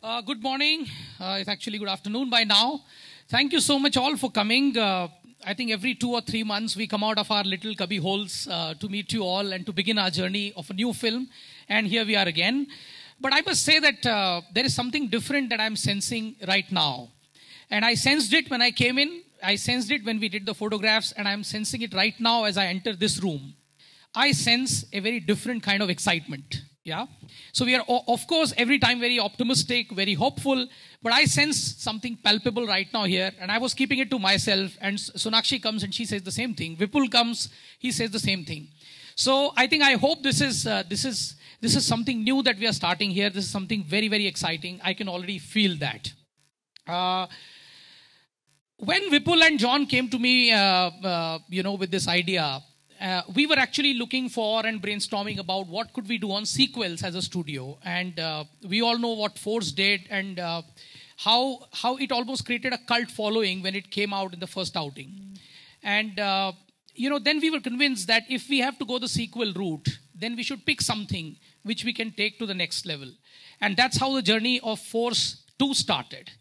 Good morning. It's actually good afternoon by now. Thank you so much all for coming. I think every 2 or 3 months we come out of our little cubby holes to meet you all and to begin our journey of a new film. And here we are again. But I must say that there is something different that I'm sensing right now. And I sensed it when I came in. I sensed it when we did the photographs. And I'm sensing it right now as I enter this room. I sense a very different kind of excitement. Yeah. So we are, of course, every time very optimistic, very hopeful. But I sense something palpable right now here. And I was keeping it to myself. And Sonakshi comes and she says the same thing. Vipul comes, he says the same thing. So I hope this is something new that we are starting here. This is something very, very exciting. I can already feel that. When Vipul and John came to me, with this idea, we were actually looking for and brainstorming about what could we do on sequels as a studio. And we all know what Force did and how it almost created a cult following when it came out in the first outing. And, then we were convinced that if we have to go the sequel route, then we should pick something which we can take to the next level. And that's how the journey of Force 2 started.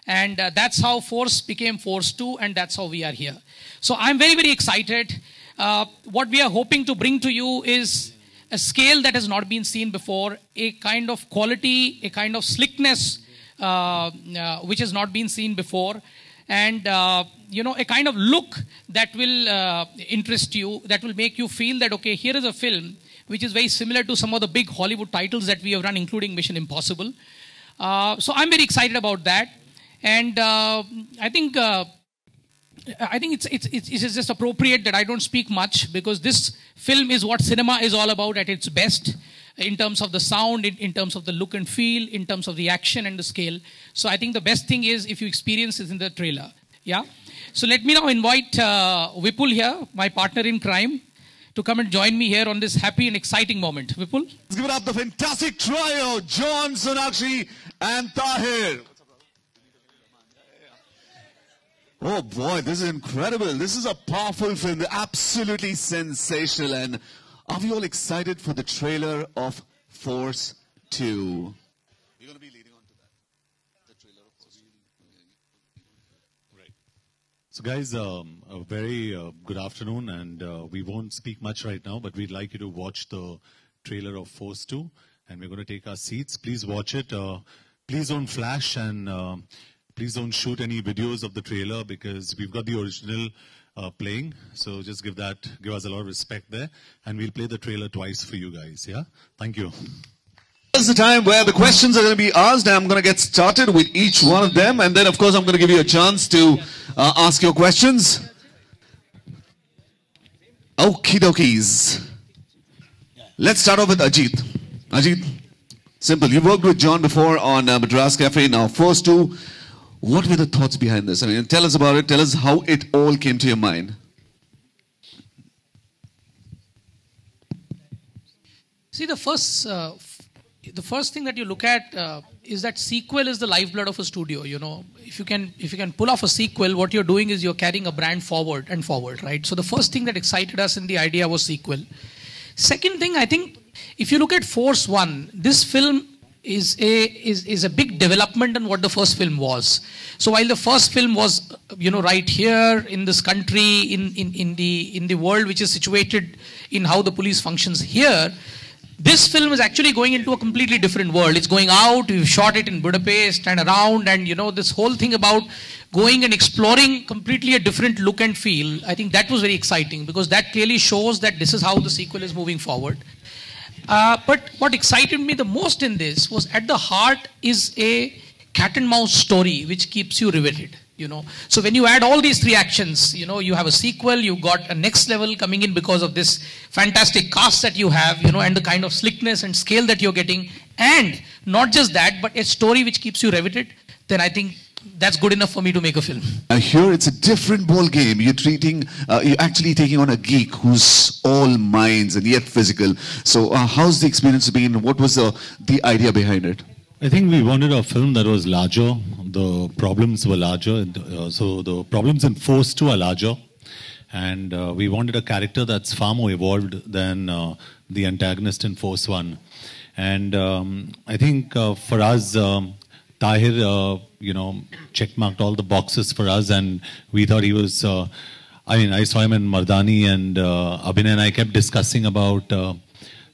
And that's how Force became Force 2, and that's how we are here. So I'm very, very excited. What we are hoping to bring to you is a scale that has not been seen before, a kind of quality, a kind of slickness which has not been seen before, and a kind of look that will interest you, that will make you feel that, okay, here is a film which is very similar to some of the big Hollywood titles that we have run, including Mission Impossible. So I'm very excited about that. And I think it's just appropriate that I don't speak much, because this film is what cinema is all about at its best, in terms of the sound, in terms of the look and feel, in terms of the action and the scale. So I think the best thing is if you experience it in the trailer. Yeah. So let me now invite Vipul here, my partner in crime, to come and join me here on this happy and exciting moment. Vipul? Let's give it up the fantastic trio, John, Sonakshi and Tahir. Oh boy, this is incredible. This is a powerful film, absolutely sensational. And are we all excited for the trailer of Force 2? You're going to be leading on to that, the trailer of Force 2. Right. So guys, a very good afternoon, and we won't speak much right now, but we'd like you to watch the trailer of Force 2, and we're going to take our seats. Please watch it. Please don't flash, and please don't shoot any videos of the trailer, because we've got the original playing. So just give us a lot of respect there. And we'll play the trailer twice for you guys, yeah? Thank you. This is the time where the questions are going to be asked. I'm going to get started with each one of them. And then, of course, I'm going to give you a chance to ask your questions. Okie dokies. Let's start off with Ajit. Ajit, simple. You worked with John before on Madras Cafe. Now, Force 2. What were the thoughts behind this? I mean, tell us about it. Tell us how it all came to your mind. See, the first thing that you look at is that sequel is the lifeblood of a studio. You know, if you can pull off a sequel, what you're doing is you're carrying a brand forward, right? So the first thing that excited us in the idea was sequel. Second thing, I think, if you look at Force 1, this film is a big development on what the first film was. So while the first film was, right here in this country, in the world which is situated in how the police functions here, this film is actually going into a completely different world. It's going out. We've shot it in Budapest and around, and this whole thing about going and exploring completely a different look and feel. I think that was very exciting, because that clearly shows that this is how the sequel is moving forward. But what excited me the most in this was, at the heart is a cat and mouse story which keeps you riveted. So when you add all these three actions, you have a sequel, you got a next level coming in because of this fantastic cast that you have, and the kind of slickness and scale that you're getting, and not just that, but a story which keeps you riveted, then I think that's good enough for me to make a film. Here it's a different ball game. You're actually taking on a geek who's all minds and yet physical. So how's the experience been? What was the idea behind it? I think we wanted a film that was larger. The problems were larger. So the problems in Force 2 are larger. And we wanted a character that's far more evolved than the antagonist in Force 1. And I think for us, Tahir, checkmarked all the boxes for us, and we thought he was. I saw him in Mardani, and Abhinay and I kept discussing about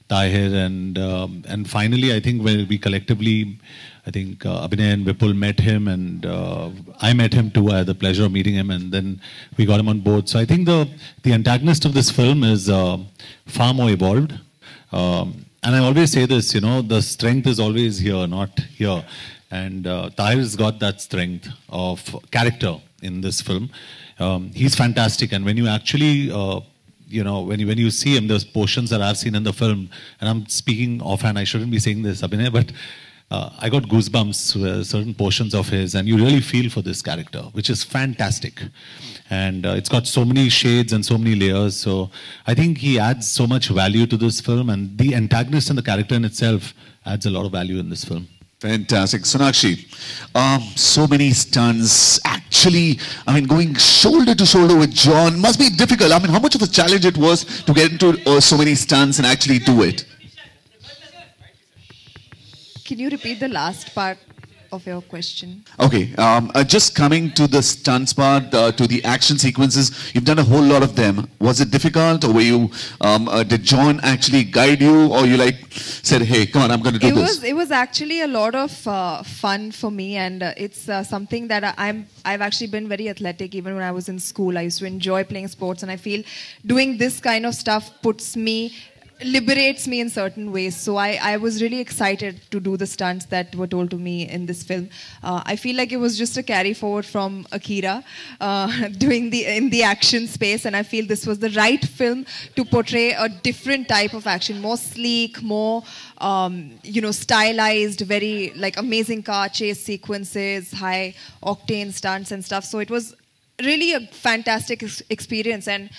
Tahir, and finally, I think when we collectively, Abhinay and Vipul met him, and I met him too. I had the pleasure of meeting him, and then we got him on board. So I think the antagonist of this film is far more evolved. And I always say this, the strength is always here, not here. And Tahir has got that strength of character in this film. He's fantastic, and when you actually, when you see him, there's portions that I've seen in the film, and I'm speaking offhand, I shouldn't be saying this, Abhinay, but I got goosebumps with certain portions of his, and you really feel for this character, which is fantastic. And it's got so many shades and so many layers, so I think he adds so much value to this film, and the antagonist and the character in itself adds a lot of value in this film. Fantastic. Sonakshi, so many stunts. Actually, going shoulder to shoulder with John must be difficult. How much of a challenge it was to get into so many stunts and actually do it? Can you repeat the last part of your question? Okay, just coming to the stunts part, to the action sequences, you've done a whole lot of them. Was it difficult, or were you, did John actually guide you, or you said, hey, come on, I'm going to do this? It was actually a lot of fun for me, and it's something that I've actually been very athletic. Even when I was in school, I used to enjoy playing sports, and I feel doing this kind of stuff liberates me in certain ways. So I was really excited to do the stunts that were told to me in this film. I feel like it was just a carry forward from Akira, doing in the action space, and I feel this was the right film to portray a different type of action, more sleek, more stylized, very amazing car chase sequences, high octane stunts and stuff. So it was really a fantastic experience, and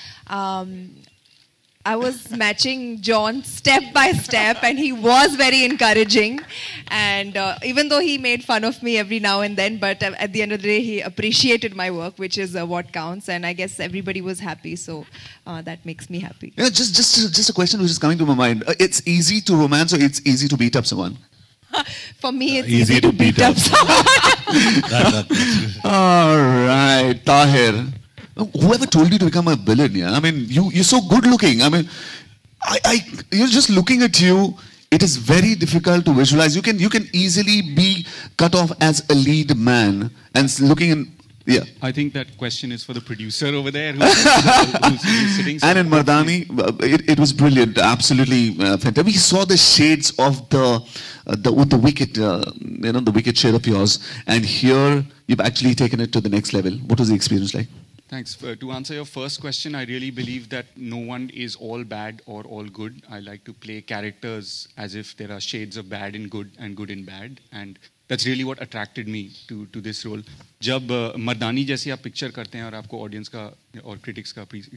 I was matching John step by step, and he was very encouraging. And even though he made fun of me every now and then, but at the end of the day, he appreciated my work, which is what counts. And I guess everybody was happy, so that makes me happy. Yeah, just a question which is coming to my mind. It's easy to romance, or it's easy to beat up someone? For me, it's easy to beat up someone. All right, Tahir. Whoever told you to become a villain? Yeah, you're so good looking. You're just looking at you. It is very difficult to visualize. You can easily be cut off as a lead man and looking in. Yeah. I think that question is for the producer over there who's sitting. And in Mardani, it was brilliant. Absolutely fantastic. We saw the shades of the wicked, the wicked shade of yours, and here you've actually taken it to the next level. What was the experience like? Thanks. To answer your first question, I really believe that no one is all bad or all good. I like to play characters as if there are shades of bad in good and good in bad. And that's really what attracted me to this role. जब मर्दानी जैसी आप picture करते हैं और आपको audience का और critics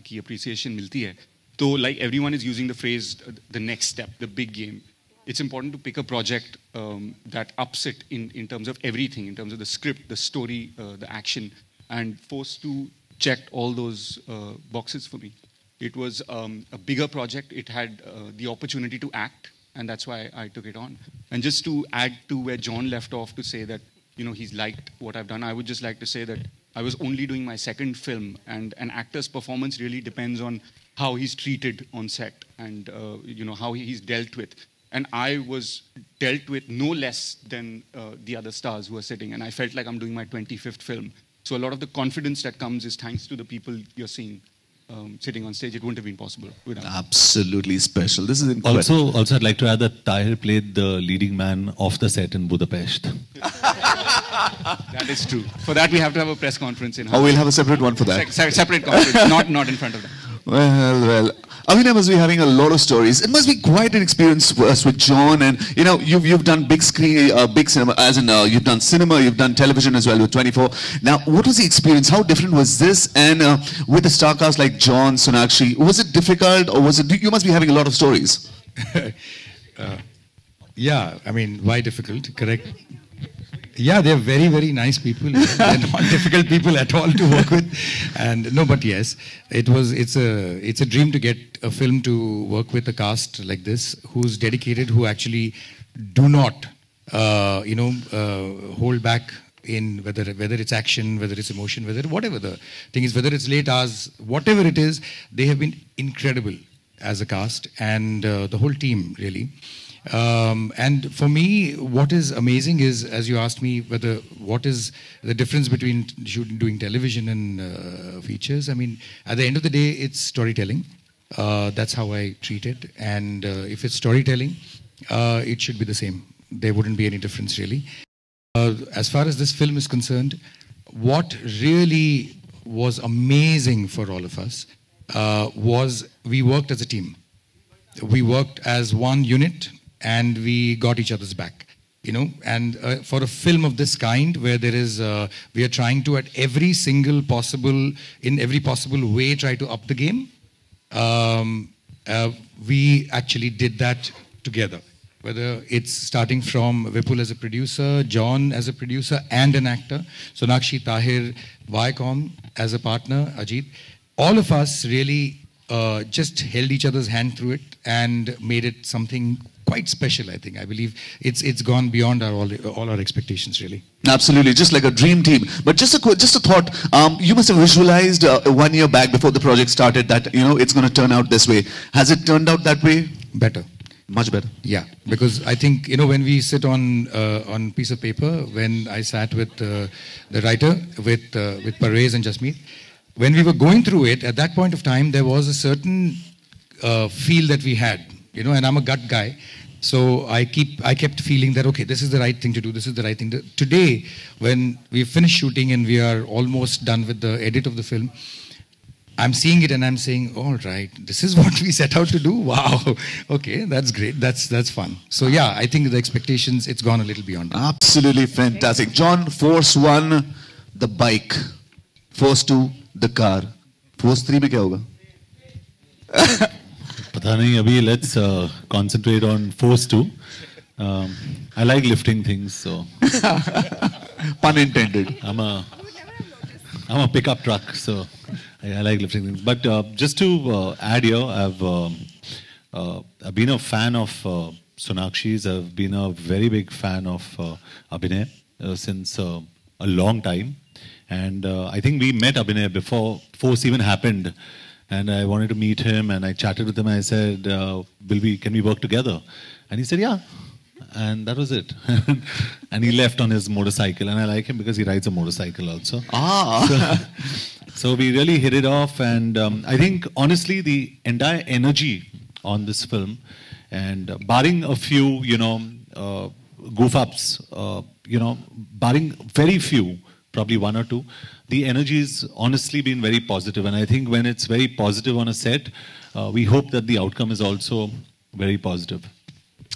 की appreciation मिलती है, तो like everyone is using the phrase the next step, the big game. It's important to pick a project that ups it in terms of everything, in terms of the script, the story, the action, and Force 2 checked all those boxes for me. It was a bigger project. It had the opportunity to act, and that's why I took it on. And just to add to where John left off to say that, he's liked what I've done, I would just like to say that I was only doing my second film, and an actor's performance really depends on how he's treated on set and, how he's dealt with. And I was dealt with no less than the other stars who are sitting, and I felt like I'm doing my 25th film. So a lot of the confidence that comes is thanks to the people you're seeing sitting on stage. It wouldn't have been possible without. Absolutely special. This is incredible. Also, I'd like to add that Tahir played the leading man off the set in Budapest. That is true. For that, we have to have a press conference in. Oh, we'll have a separate one for that. Separate conference, not in front of them. Well. Abhinay must be having a lot of stories. It must be quite an experience for us with John, and you've done big screen, big cinema, as in you've done cinema, you've done television as well with 24. Now, what was the experience? How different was this? And with a star cast like John, Sonakshi, was it difficult, or was it? You must be having a lot of stories. Yeah, why difficult? Correct. Yeah, they're very, very nice people. They're not difficult people at all to work with. And no, but yes, it's a dream to get a film to work with a cast like this, who's dedicated, who actually do not hold back in whether it's action, whether it's emotion, whatever the thing is, whether it's late hours, whatever it is, they have been incredible as a cast and the whole team really. And for me, what is amazing is, as you asked me, what is the difference between doing television and features? I mean, at the end of the day, it's storytelling. That's how I treat it. And if it's storytelling, it should be the same. There wouldn't be any difference really. As far as this film is concerned, what really was amazing for all of us was we worked as a team. We worked as one unit and we got each other's back. And for a film of this kind, where there is, we are trying to in every possible way, try to up the game. We actually did that together. Whether it's starting from Vipul as a producer, John as a producer and an actor, Sonakshi, Tahir, Viacom as a partner, Ajit. All of us really just held each other's hand through it and made it something quite special, I think. I believe it's gone beyond all our expectations, really. Absolutely, just like a dream team. But just a thought, you must have visualized 1 year back before the project started that, it's going to turn out this way. Has it turned out that way? Better. Much better. Yeah, because I think, when we sit on piece of paper, when I sat with the writer, with Parvez and Jasmeet, when we were going through it, at that point of time, there was a certain feel that we had, and I'm a gut guy. So I kept feeling that, okay, this is the right thing to do, this is the right thing to do. Today, when we finished shooting and we are almost done with the edit of the film, I'm seeing it and I'm saying, all right, this is what we set out to do. Wow. Okay, that's great. That's fun. So yeah, I think the expectations, it's gone a little beyond that. Absolutely fantastic. John, Force 1, the bike. Force 2, the car. Force 3 में क्या होगा? पता नहीं अभी. Let's concentrate on Force 2. I like lifting things, so. Pun intended. I'm a pickup truck, so I like lifting things. But just to add here, I've been a fan of Sonakshi's. I've been a very big fan of Abhinay since a long time. And I think we met Abhinay before Force even happened. And I wanted to meet him, and I chatted with him. I said, can we work together? And he said, yeah. And that was it. And he left on his motorcycle. And I like him because he rides a motorcycle also. So we really hit it off. And I think, honestly, the entire energy on this film, and barring a few, goof-ups, barring very few, probably one or two, the energy has honestly been very positive. And I think when it's very positive on a set, we hope that the outcome is also very positive.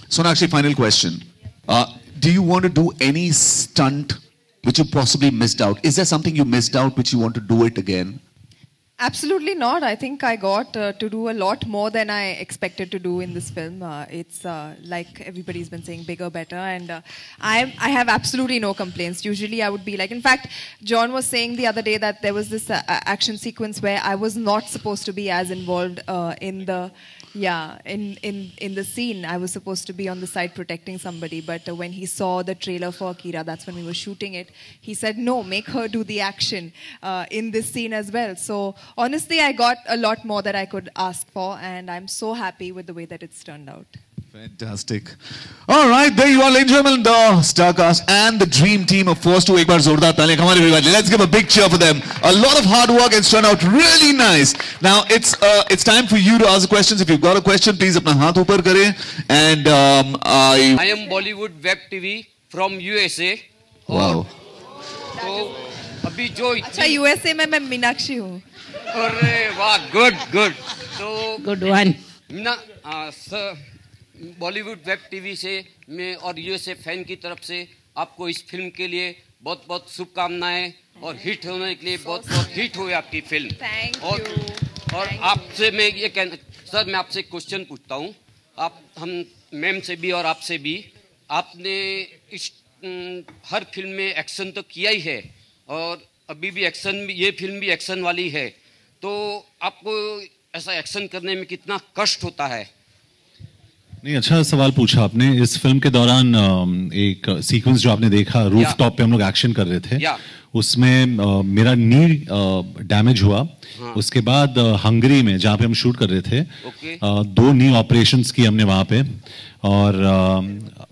Sonakshi, final question. Do you want to do any stunt which you possibly missed out? Is there something you missed out which you want to do it again? Absolutely not. I think I got to do a lot more than I expected to do in this film. It's like everybody's been saying, bigger, better, and I have absolutely no complaints. Usually I would be like, in fact, John was saying the other day that there was this action sequence where I was not supposed to be as involved in the scene. I was supposed to be on the side protecting somebody, but when he saw the trailer for Akira, that's when we were shooting it, he said, no, make her do the action in this scene as well. So honestly, I got a lot more that I could ask for, and I'm so happy with the way that it's turned out. Fantastic. All right, there you are, ladies and gentlemen, the star cast and the dream team of Force 2. Ek baar zordar taaliyan. Come on, everybody. Let's give a big cheer for them. A lot of hard work and it's turned out really nice. Now, it's time for you to ask the questions. If you've got a question, please apna haath upar kare. And I am Bollywood Web TV from USA. Wow. तो अभी जो अच्छा USA में मैं मीनाक्षी हूँ. अरे वाह, good. तो Good one. Sir, Bollywood web TV से मैं और यूएसए फैन की तरफ से आपको इस फिल्म के लिए बहुत बहुत शुभकामनाएं और हिट होने के लिए बहुत बहुत हिट हुई आपकी फिल्म. और आपसे मैं ये कहना, सर मैं आपसे क्वेश्चन पूछता हूँ. हम मैम से भी और आपसे भी, आपने इस हर फिल्म में एक्शन तो किया ही है और अभी भी एक्शन, ये फिल्म भी एक्शन वाली है, तो आपको ऐसा एक्शन करने में कितना कष्ट होता है? नहीं, अच्छा सवाल पूछा आपने। इस फिल्म के दौरान एक सीक्वेंस जो आपने देखा, रूफ टॉप पे हम लोग एक्शन कर रहे थे, उसमें मेरा नी डैमेज हुआ। उसके बाद हंगरी में जहाँ पे हम शूट कर रहे थे, 2 नी ऑपरेशंस की हमने वहाँ पे। और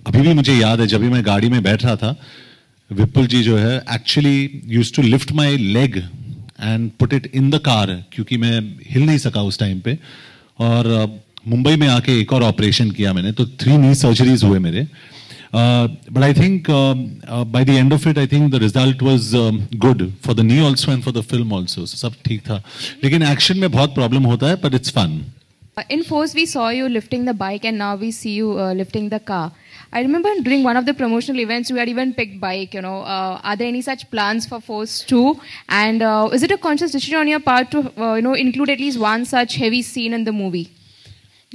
अभी भी मुझे याद है, जब भी मैं गाड़ी में बैठ रहा था, विपुल जी जो है actually used to lift my leg and put it in the car, क्योंकि मैं हिल नहीं सका उस टाइम पे। और मुंबई में आके एक और ऑपरेशन किया मैंने, तो 3 नी सर्जरीज हुए मेरे। But I think by the end of it, I think the result was good for the knee also and for the film also. सब ठीक था, लेकिन एक्शन में बहुत प्रॉब्लम होता है, but it's fun. In Force, we saw you lifting the bike, and now we see you lifting the car. I remember during one of the promotional events, you had even picked bike. Are there any such plans for Force 2? And is it a conscious decision on your part to include at least one such heavy scene in the movie?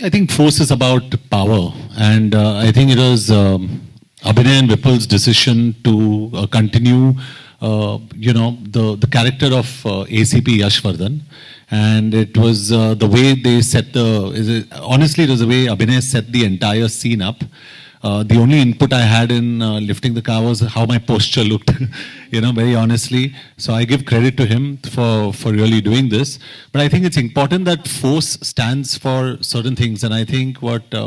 I think Force is about power, and I think it was Abhinay and Vipul's decision to continue, the character of ACP Yashvardhan. And it was the way they set honestly, it was the way Abhinay set the entire scene up. The only input I had in lifting the car was how my posture looked, very honestly. So I give credit to him for really doing this. But I think it's important that Force stands for certain things. And I think what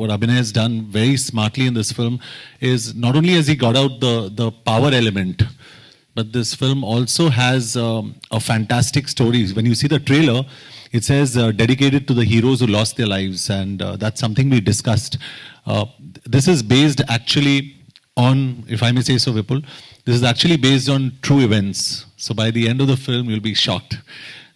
Abhinay has done very smartly in this film is not only has he got out the power element, but this film also has a fantastic story. When you see the trailer, it says dedicated to the heroes who lost their lives, and that's something we discussed. This is based actually on, if I may say so, Vipul, this is actually based on true events. So by the end of the film, you'll be shocked.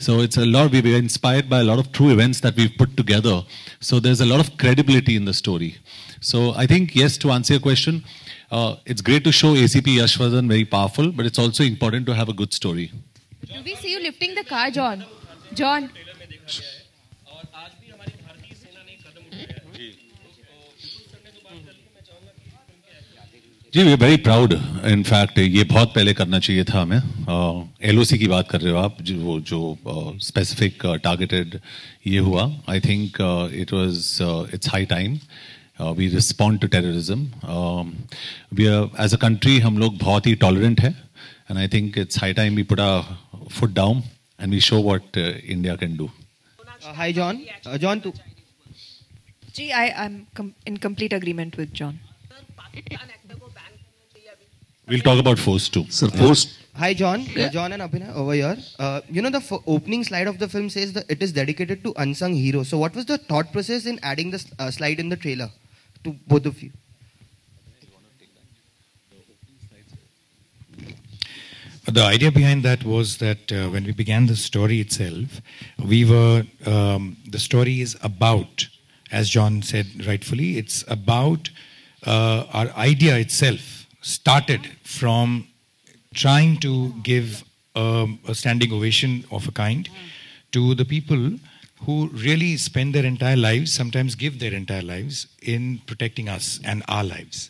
So it's a lot, we were inspired by a lot of true events that we've put together. So there's a lot of credibility in the story. So I think, yes, to answer your question, it's great to show ACP Yashvardhan very powerful, but it's also important to have a good story. Do we see you lifting the car, John? John? जी, we are very proud. In fact ये बहुत पहले करना चाहिए था हमें। LOC की बात कर रहे हो आप, जो स्पेसिफिक टारगेटेड ये हुआ। I think it's high time we respond to terrorism. We are, as a country, हम लोग बहुत ही tolerant है, and I think it's high time we put our foot down and we show what India can do. Hi, John. John, too. Gee, I'm in complete agreement with John. We'll talk about Force 2. Sir, Force. Hi, John. John and Abhinay over here. The opening slide of the film says that it is dedicated to unsung heroes. So, what was the thought process in adding the slide in the trailer to both of you? The idea behind that was that when we began the story itself, the story is about, as John said rightfully, it's about our idea itself started from trying to give a standing ovation of a kind to the people who really spend their entire lives, sometimes give their entire lives in protecting us and our lives.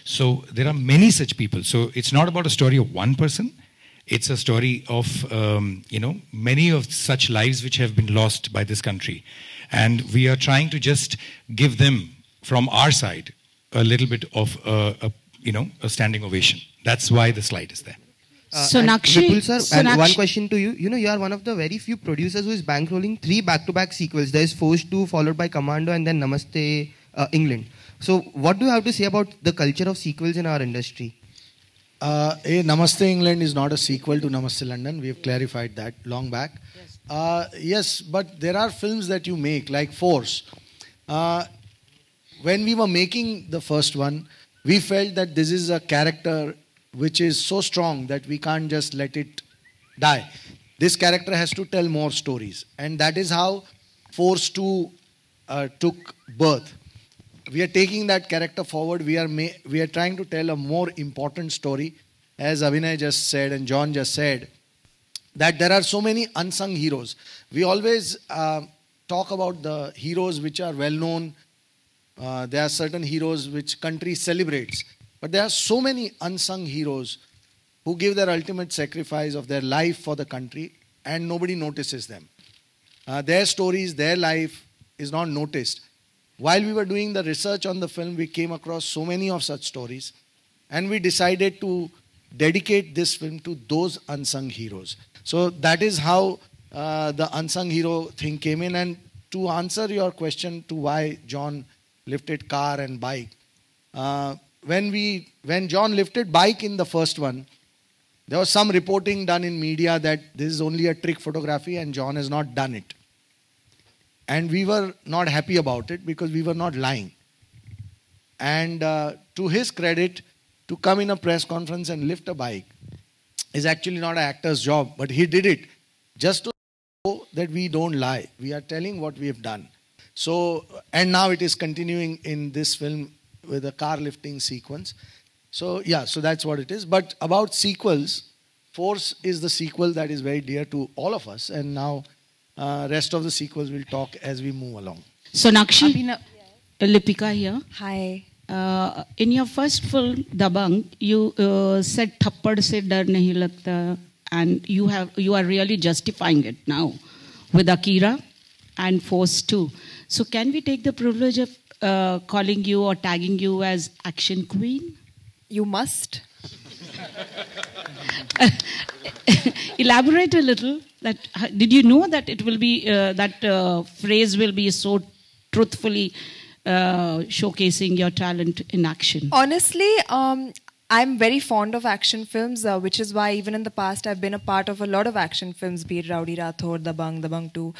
So there are many such people. So it's not about a story of one person. It's a story of, many of such lives which have been lost by this country. And we are trying to just give them, from our side, a little bit of a standing ovation. That's why the slide is there. Sonakshi, Vipul sir, and one question to you. You are one of the very few producers who is bankrolling 3 back-to-back sequels. There is Force 2 followed by Commando and then Namaste England. So what do you have to say about the culture of sequels in our industry? Namaste England is not a sequel to Namaste London. We have clarified that long back. Yes, but there are films that you make, like Force. When we were making the first one, we felt that this is a character which is so strong that we can't just let it die. This character has to tell more stories. And that is how Force 2 took birth. We are taking that character forward. We are trying to tell a more important story. As Abhinay just said and John just said, that there are so many unsung heroes. We always talk about the heroes which are well known. There are certain heroes which country celebrates. But there are so many unsung heroes who give their ultimate sacrifice of their life for the country and nobody notices them. Their stories, their life is not noticed. while we were doing the research on the film, we came across so many of such stories, and we decided to dedicate this film to those unsung heroes. So that is how the unsung hero thing came in. And to answer your question to why John lifted car and bike, when John lifted bike in the first one, there was some reporting done in media that this is only a trick photography and John has not done it. And we were not happy about it because we were not lying. And to his credit, to come in a press conference and lift a bike is actually not an actor's job, but he did it just to show that we don't lie. We are telling what we have done. So, and now it is continuing in this film with a car lifting sequence. So yeah, so that's what it is. But about sequels, Force is the sequel that is very dear to all of us. And now rest of the sequels we'll talk as we move along. Sonakshi, Lipika here. Hi. In your first film, Dabang, you said "Thappad se dar nahi lagta," and you are really justifying it now with Akira and Force 2. So can we take the privilege of calling you or tagging you as action queen? You must. Elaborate a little. Did you know that it will be that phrase will be so truthfully showcasing your talent in action? Honestly, I'm very fond of action films, which is why even in the past I've been a part of a lot of action films, be it Rowdy Rathore, Dabang 2,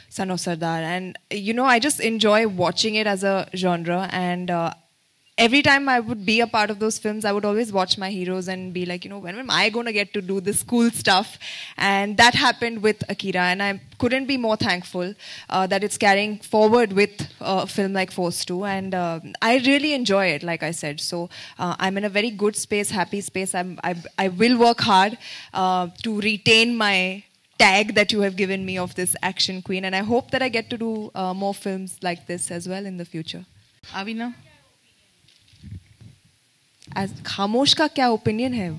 Son of Sardar. And, I just enjoy watching it as a genre. And every time I would be a part of those films, I would always watch my heroes and be like, when am I going to get to do this cool stuff? And that happened with Akira. And I couldn't be more thankful that it's carrying forward with a film like Force 2. And I really enjoy it, like I said. So I'm in a very good space, happy space. I will work hard to retain my tag that you have given me of this action queen. And I hope that I get to do more films like this as well in the future. Avina? As खामोश का क्या opinion है?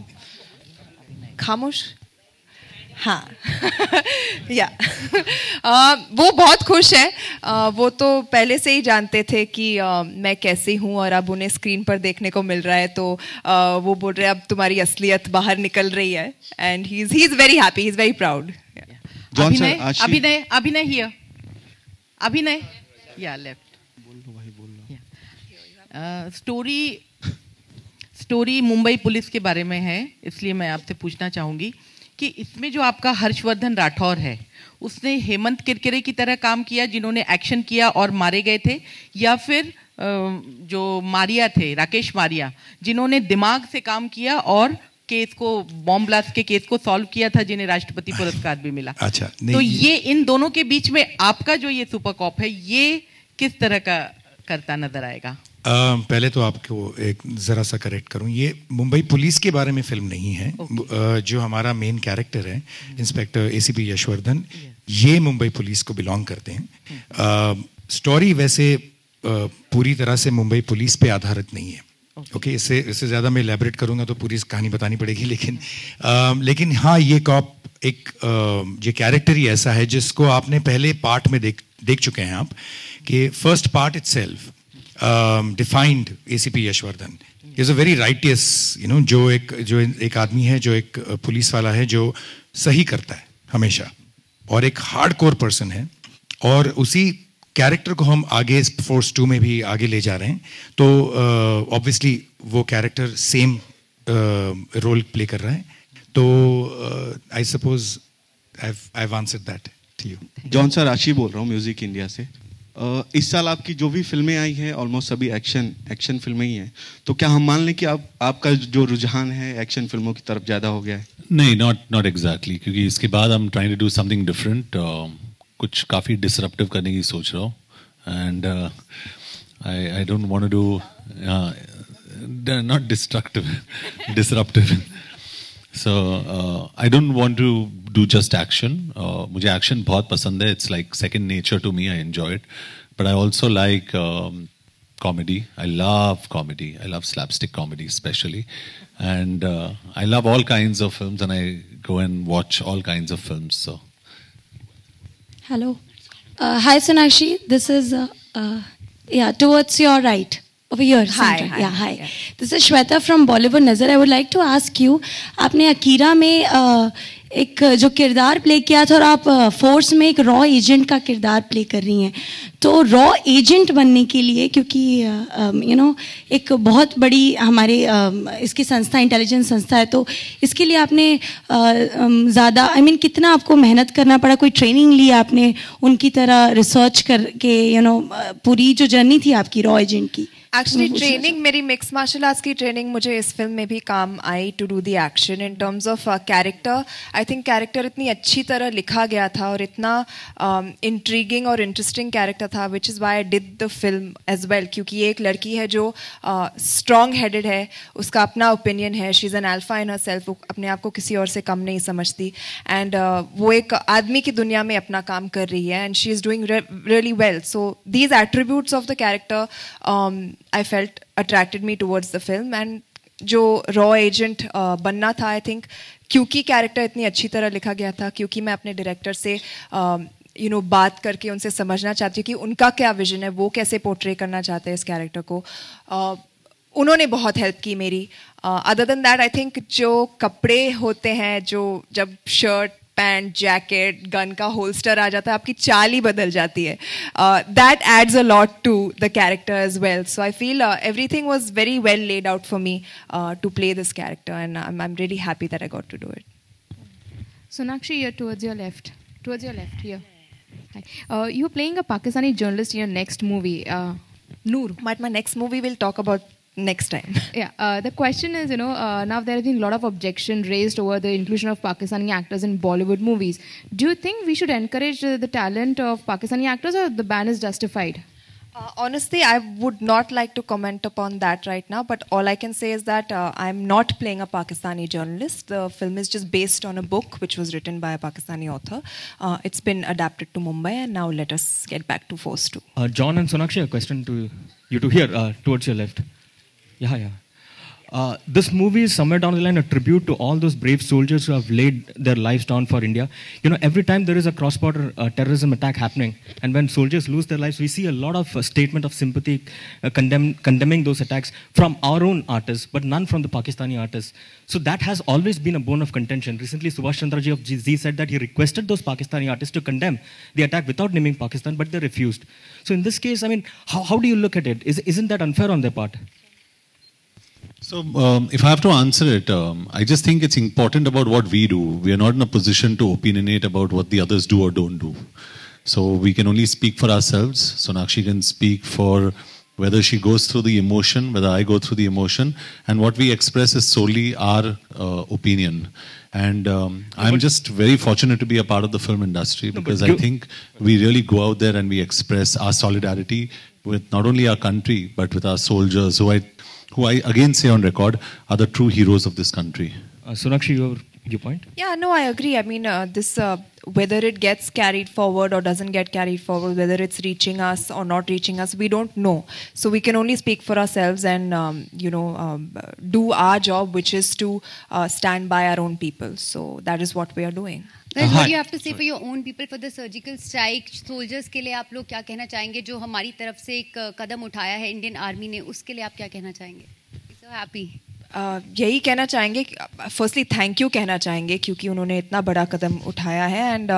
खामोश? हाँ, या वो बहुत खुश है. वो तो पहले से ही जानते थे कि मैं कैसी हूँ और अब उन्हें स्क्रीन पर देखने को मिल रहा है, तो वो बोल रहे हैं अब तुम्हारी असलियत बाहर निकल रही है. And he's very happy, he's very proud. अभिनय here. अभिनय, yeah, left. Story Mumbai police के बारे में है, इसलिए मैं आपसे पूछना चाहूँगी कि इसमें जो आपका हर्षवर्धन राठौर है, उसने हेमंत किरकिरे की तरह काम किया जिन्होंने एक्शन किया और मारे गए थे, या फिर जो मारिया थे, राकेश मारिया, जिन्होंने दिमाग से काम किया और केस को, बॉम्ब ब्लास्ट के केस को सॉल्व किया था, जिन्हें राष्ट्रपति पुरस्कार भी मिला. अच्छा, तो ये इन दोनों के बीच में आपका जो ये सुपर कॉप है, ये किस तरह का करता नजर आएगा? पहले तो आपको एक ज़रा सा करेक्ट करूं, ये मुंबई पुलिस के बारे में फिल्म नहीं है. जो हमारा मेन कैरेक्टर है, इंस्पेक्टर एसीपी यशवर्धन, ये मुंबई पुलिस को बिलोंग करते हैं. स्टोरी वैसे पूरी तरह से मुंबई पुलिस पे आधारित नहीं है. ओके, इससे ज़्यादा मैं एलैबोरेट करूंगा तो पूरी कहानी बतानी पड़ेगी. लेकिन हाँ, ये कॉप एक ये कैरेक्टर ही ऐसा है जिसको आपने पहले पार्ट में देख चुके हैं आप, कि first part itself defined ACP Yashwardhan is a very righteous, जो एक आदमी है, जो एक पुलिस वाला है, जो सही करता है हमेशा, और एक हार्डकोर पर्सन है. और उसी कैरेक्टर को हम आगे फोर्स 2 में भी आगे ले जा रहे हैं. तो ऑब्वियसली वो कैरेक्टर सेम रोल प्ले कर रहा है. तो I suppose I have answered that to you. John sir, Rashi बोल रहा हूँ म्यूजिक इंडिया से. इस साल आपकी जो भी फिल्में आई हैं ऑलमोस्ट सभी एक्शन फिल्में ही हैं, तो क्या हम मान लें कि आपका जो रुझान है एक्शन फिल्मों की तरफ ज़्यादा हो गया है? नहीं, नॉट एग्जैक्टली, क्योंकि इसके बाद I'm trying to do something different, कुछ काफ़ी डिसरप्टिव करने की सोच रहा हूँ. And I don't want to do not destructive, disruptive. So I don't want to do just action. मुझे action बहुत पसंद है. It's like second nature to me. I enjoy it. But I also like comedy. I love comedy. I love slapstick comedy especially. And I love all kinds of films, and I go and watch all kinds of films. So. Hello. Hi Sonakshi. This is Yeah, towards your right. Over here. Hi, center. hi. Yeah, hi. Yeah. This is Shweta from Bollywood Nazar. I would like to ask you, आपने Akira में एक जो किरदार play किया था और आप force में एक रॉ एजेंट का किरदार प्ले कर रही हैं, तो रॉ एजेंट बनने के लिए, क्योंकि यू नो एक बहुत बड़ी हमारे इसकी संस्था इंटेलिजेंस संस्था है, तो इसके लिए आपने ज़्यादा कितना आपको मेहनत करना पड़ा? कोई ट्रेनिंग ली आपने उनकी तरह रिसर्च करके, पूरी जो जर्नी थी आपकी रॉ एजेंट की? एक्चुअली ट्रेनिंग, मेरी मिक्स मार्शल आर्ट्स की ट्रेनिंग मुझे इस फिल्म में भी काम आई to do the action in terms of character. I think character इतनी अच्छी तरह लिखा गया था और इतना इंट्रीगिंग और इंटरेस्टिंग कैरेक्टर था, which is why I did the film as well. क्योंकि ये एक लड़की है जो स्ट्रॉन्ग हेडेड है, उसका अपना ओपिनियन है, she is an alpha in her self, अपने आप को किसी और से कम नहीं समझती, एंड वो एक आदमी की दुनिया में अपना काम कर रही है, and she is doing really well. So these attributes of the character I felt attracted me towards the film. And जो रॉ एजेंट बनना था, आई थिंक क्योंकि कैरेक्टर इतनी अच्छी तरह लिखा गया था, क्योंकि मैं अपने डायरेक्टर से बात करके उनसे समझना चाहती हूँ कि उनका क्या विजन है, वो कैसे पोर्ट्रे करना चाहते हैं इस कैरेक्टर को. उन्होंने बहुत हेल्प की मेरी. Other than that, I think जो कपड़े होते हैं, जो जब शर्ट, पैंट, जैकेट, गन का होल्स्टर आ जाता है, आपकी चाल ही बदल जाती है. That adds a lot to the character as well. So I feel everything was very well laid out for me to play this character, and I am really happy that I got to do it. Sonakshi, you're towards your left. Towards your left, here. Hi. You're playing a Pakistani journalist in your next movie, Noor. But my next movie we'll talk about next time. Yeah, the question is, now there has been a lot of objection raised over the inclusion of Pakistani actors in Bollywood movies. Do you think we should encourage the talent of Pakistani actors, or the ban is justified? Honestly, I would not like to comment upon that right now, but all I can say is that I'm not playing a Pakistani journalist. The film is just based on a book which was written by a Pakistani author. It's been adapted to Mumbai, and now let us get back to Force 2. John and Sonakshi, a question to you two here, towards your left. Yeah. This movie is somewhere down the line a tribute to all those brave soldiers who have laid their lives down for India. Every time there is a cross-border terrorism attack happening, and when soldiers lose their lives, we see a lot of statement of sympathy condemning those attacks from our own artists, but none from the Pakistani artists. So that has always been a bone of contention. Recently, Subhash Chandra Ji of Zee said that he requested those Pakistani artists to condemn the attack without naming Pakistan, but they refused. So in this case, how do you look at it? Isn't that unfair on their part? So, if I have to answer it, I just think it's important about what we do. We are not in a position to opinionate about what the others do or don't do. So, we can only speak for ourselves. Sonakshi can speak for whether she goes through the emotion, whether I go through the emotion, and what we express is solely our opinion. And I'm just very fortunate to be a part of the film industry, because I think we really go out there and we express our solidarity with not only our country, but with our soldiers, who I again say on record are the true heroes of this country. Sonakshi, your point? Yeah, no, I agree. This whether it gets carried forward or doesn't get carried forward, whether it's reaching us or not reaching us, we don't know. So we can only speak for ourselves and do our job, which is to stand by our own people. So that is what we are doing. Guys, what do you have to say for your own people, for the surgical strike soldiers के लिए आप लोग क्या कहना चाहेंगे? जो हमारी तरफ से एक कदम उठाया है इंडियन आर्मी ने, उसके लिए आप क्या कहना चाहेंगे? So happy. यही कहना चाहेंगे, फर्स्टली थैंक यू कहना चाहेंगे, क्योंकि उन्होंने इतना बड़ा कदम उठाया है. And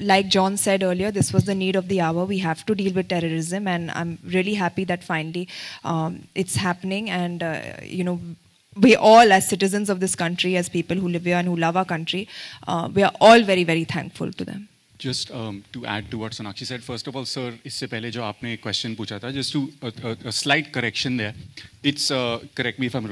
like John said earlier, this was the need of the hour. We have to deal with terrorism, and I am really happy that finally it's happening. And we all, as citizens of this country, as people who live here and who love our country, we are all very, very thankful to them. Just to add to what Sonakshi said, first of all, sir, इससे पहले जो आपने question पूछा था, just to a slight correction there. It's correct me if I'm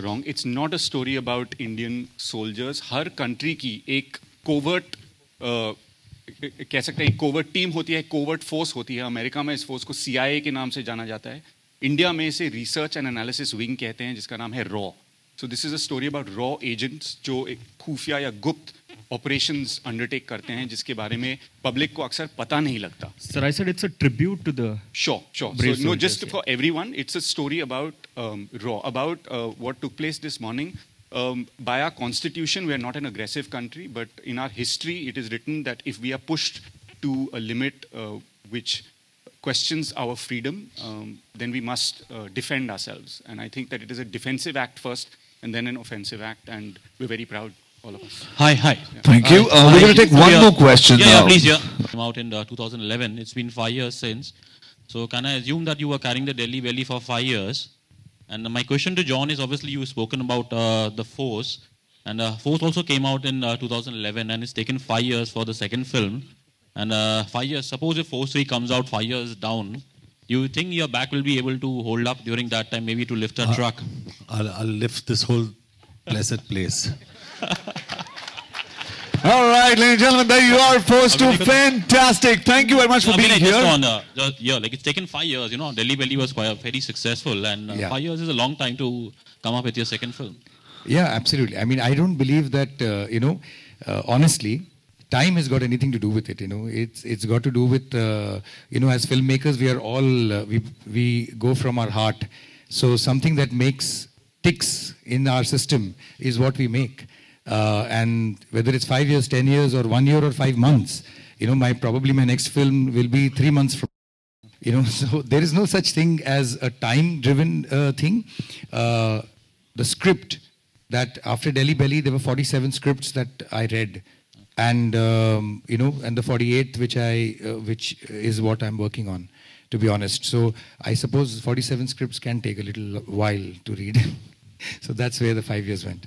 wrong. It's not a story about Indian soldiers. Her country की एक covert कह सकते हैं covert team होती है, covert force होती है. अमेरिका में इस force को CIA के नाम से जाना जाता है. इंडिया में इसे रिसर्च एंड एनालिसिस विंग कहते हैं, जिसका नाम है raw. So this is a story about raw agents जो एक खुफिया या गुप्त ऑपरेशंस अंडरटेक करते हैं, जिसके बारे में पब्लिक को अक्सर पता नहीं लगता. Sir, I said it's a tribute to the sure so no just for everyone. It's a story about रॉ, about what took place this morning. By our constitution, we are not an aggressive country, but in our history, it is written that if we are pushed to a limit which questions our freedom, then we must defend ourselves. And I think that it is a defensive act first and then an offensive act, and we're very proud, all of us. Hi. Yeah. Thank you. We're going to take one more question now. Yeah, please. Yeah. Came out in 2011. It's been 5 years since. So can I assume that you were carrying the Delhi Belly for 5 years? And my question to John is, obviously you've spoken about the Force. And Force also came out in 2011, and it's taken 5 years for the second film. And 5 years, suppose if Force 3 comes out 5 years down, you think your back will be able to hold up during that time, maybe to lift a truck? I'll lift this whole blessed place. All right, ladies and gentlemen, there you are, Force 2. Fantastic. Thank you very much for being here. Like it's taken 5 years, Delhi Belly was quite very successful, and 5 years is a long time to come up with your second film. Yeah, absolutely. I mean, I don't believe that, honestly, time has got anything to do with it. It's got to do with, as filmmakers, we are all, we go from our heart. So something that makes ticks in our system is what we make. And whether it's 5 years, 10 years, or 1 year or 5 months, probably my next film will be 3 months from, so there is no such thing as a time-driven thing. The script that after Delhi Belly, there were 47 scripts that I read. And, and the 48th, which is what I'm working on, to be honest. So I suppose 47 scripts can take a little while to read. So that's where the 5 years went.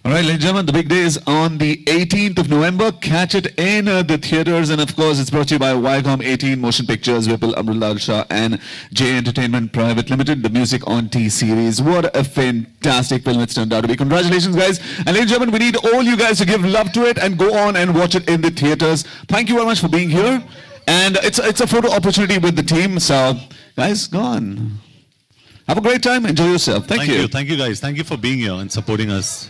All right, ladies and gentlemen, the big day is on the 18th of November. Catch it in the theatres. And of course, it's brought to you by Viacom 18 Motion Pictures, Vipul Amrullal Shah, and J Entertainment Private Limited, the Music on T series. What a fantastic film it's turned out to be. Congratulations, guys. And ladies and gentlemen, we need all you guys to give love to it and go on and watch it in the theatres. Thank you very much for being here. And it's a photo opportunity with the team. So, guys, go on. Have a great time. Enjoy yourself. Thank you. Thank you, guys. Thank you for being here and supporting us.